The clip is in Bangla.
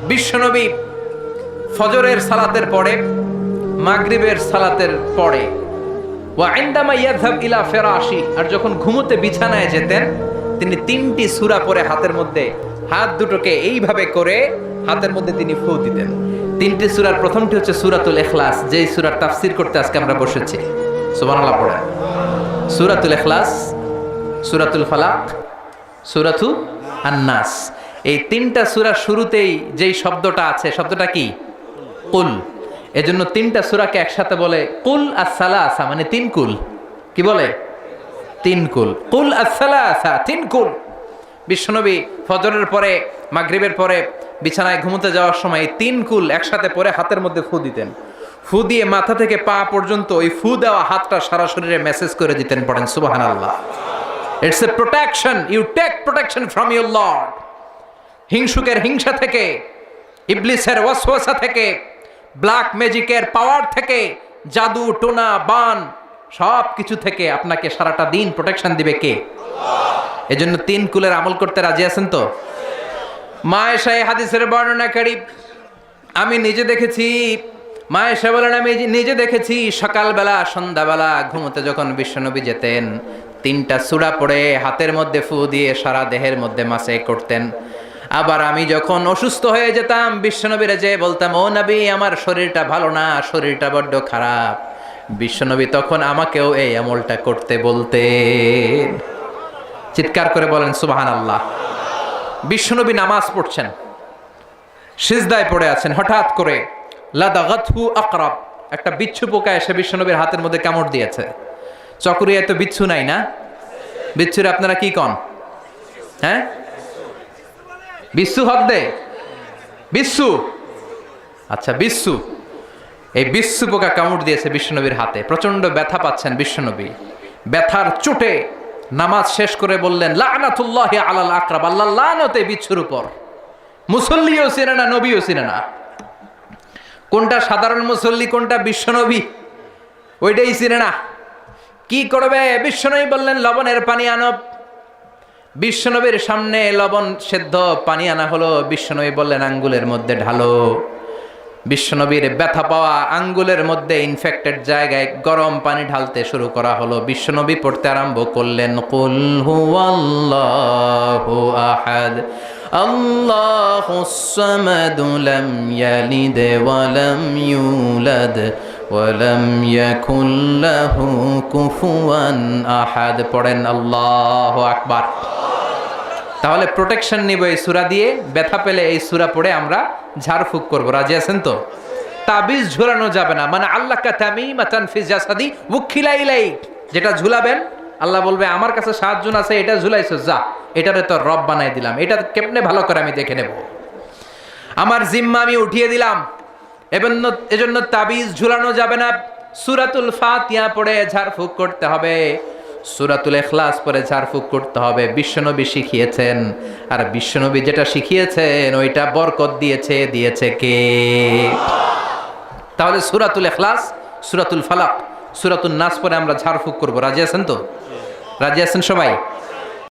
বিশ্বনবী ফজরের সালাতের পরে, মাগরিবের সালাতের পরে, ওয়া ইনদামা ইয়াযহাব ইলা ফিরাশি, আর যখন ঘুমোতে বিছানায় যেতেন তিনি 3টি সূরা পড়ে হাতের মধ্যে হাত দুটোকে এইভাবে করে হাতের মধ্যে তিনি ফু দিতেন। 3টি সূরার প্রথমটি হচ্ছে সূরাতুল ইখলাস, যেই সূরার তাফসীর করতে আজকে আমরা বসেছি। সুবহানাল্লাহ পড়েন। সূরাতুল ইখলাস, সূরাতুল ফালাক, সূরাতু আন-নাস। এই 3টা সূরার শুরুতেই যেই শব্দটা আছে, শব্দটা কি? কুল। এজন্য 3টা সূরাকে একসাথে বলে কুল আস-সালাসা, মানে 3 কুল। কি বলে? 3 কুল। কুল আস-সালাসা, 3 কুল। বিশ্বনবী ফজরের পরে, মাগরিবের পরে বিছানায় ঘুমোতে যাওয়ার সময় এই 3 কুল একসাথে পরে হাতের মধ্যে ফু দিতেন। ফু দিয়ে মাথা থেকে পা পর্যন্ত ওই ফু দেওয়া হাতটা সারা শরীরে মেসেজ করে দিতেন। পড়েন সুবহানাল্লাহ। It's a protection, you take protection from your lord. হিংসুকের হিংসা থেকে, ইবলিসের ওয়াসওয়াসা থেকে, ব্ল্যাক ম্যাজিকের পাওয়ার থেকে, জাদু টোনা বান সব কিছু থেকে আপনাকে সারাটা দিন প্রোটেকশন দিবে কে? আল্লাহ। এজন্য 3 কুলের আমল করতে রাজি আছেন তো? মা আয়েশা এই হাদিসের বর্ণনাকারী, আমি নিজে দেখেছি, মা আয়েশা বলেন আমি নিজে দেখেছি সকালবেলা সন্ধ্যাবেলা ঘুমোতে যখন বিশ্বনবী যেতেন 3টা সূরা পড়ে হাতের মধ্যে ফু দিয়ে সারা দেহের মধ্যে মাসে করতেন। আবার আমি যখন অসুস্থ হয়ে যেতাম বিশ্বনবীরে যে বলতাম, ও নবী আমার শরীরটা ভালো না, শরীরটা বড্ড খারাপ, বিশ্বনবী তখন আমাকেও এই আমলটা করতে বলতেন। চিৎকার করে বলেন সুবহানাল্লাহ। বিশ্বনবী নামাজ পড়ছেন, সিজদায় পড়ে আছেন, হঠাৎ করে লাদাগাতহু আকরাব, একটা বিচ্ছু পোকা এসে বিশ্বনবীর হাতের মধ্যে কামড় দিয়েছে। চকরিয়ায় তো বিচ্ছু নাই না? বিচ্ছুরে আপনারা কি কন? হ্যাঁ, বিচ্ছু হদ্দে, বিচ্ছু, আচ্ছা বিচ্ছু। এই বিচ্ছু পোকা কামড় দিয়েছে বিশ্বনবীর হাতে, প্রচন্ড ব্যথা পাচ্ছেন বিশ্বনবী। ব্যথার চোটে নামাজ শেষ করে বললেন, লানাতুল্লাহি আলাল আকরাব, আল্লাহ লানত এই বিচ্ছুর উপর। মুসল্লিও চিনে না, নবীও চিনে না, কোনটা সাধারণ মুসল্লি কোনটা বিশ্বনবী ওইটাই চিনে না। কি করবে? বিশ্বনবী বললেন লবণের পানি আনো। বিশ্বনবীর সামনে লবণ সেদ্ধ পানি আনা হলো। বিশ্বনবী বললেন আঙ্গুলের মধ্যে ঢালো। বিশ্বনবীর ব্যথা পাওয়া আঙ্গুলের মধ্যে ইনফেক্টেড জায়গায় গরম পানি ঢালতে শুরু করা হলো। বিশ্বনবী পড়তে আরম্ভ করলেন, কুল হুয়াল্লাহু আহাদ আল্লাহুস সামাদ লাম ইয়ালিদ ওয়া লাম ইউলাদ ওয়া লাম ইয়াকুল লাহু কুফুয়ান আহাদ। পড়েন আল্লাহু আকবার। তাহলে প্রোটেকশন নিব এই সূরা দিয়ে। ব্যথা পেলে এই সূরা পড়ে আমরা ঝাড়ফুঁক করব। রাজি আছেন তো? তাবিজ ঝুলানো যাবে না। মানে আল্লাহ কা তামিমাতান ফি জাসাদি ওয়াখিলা ইলাই, যেটা ঝুলাবেন আল্লাহ বলবে আমার কাছে 7 জন আছে, এটা ঝুলাইছো, যা এটারে তো রব বানাই দিলাম, এটা কেমনে ভালো করে আমি দেখে নেব, আমার জিম্মা আমি উঠিয়ে দিলাম। এজন্য তাবিজ ঝুলানো যাবে না। সূরাতুল ফাতিহা পড়ে ঝাড়ফুঁক করতে হবে, সূরাতুল ইখলাস পড়ে ঝাড়ফুঁক করতে হবে। বিশ্বনবী শিখিয়েছেন, আর বিশ্বনবী যেটা শিখিয়েছেন ওইটা বরকত দিয়েছে কে? তাহলে সূরাতুল ইখলাস, সূরাতুল ফালাক, সূরাতুন নাস পড়ে আমরা ঝাড়ফুঁক করব। রাজি আছেন তো? রাজি আছেন সবাই?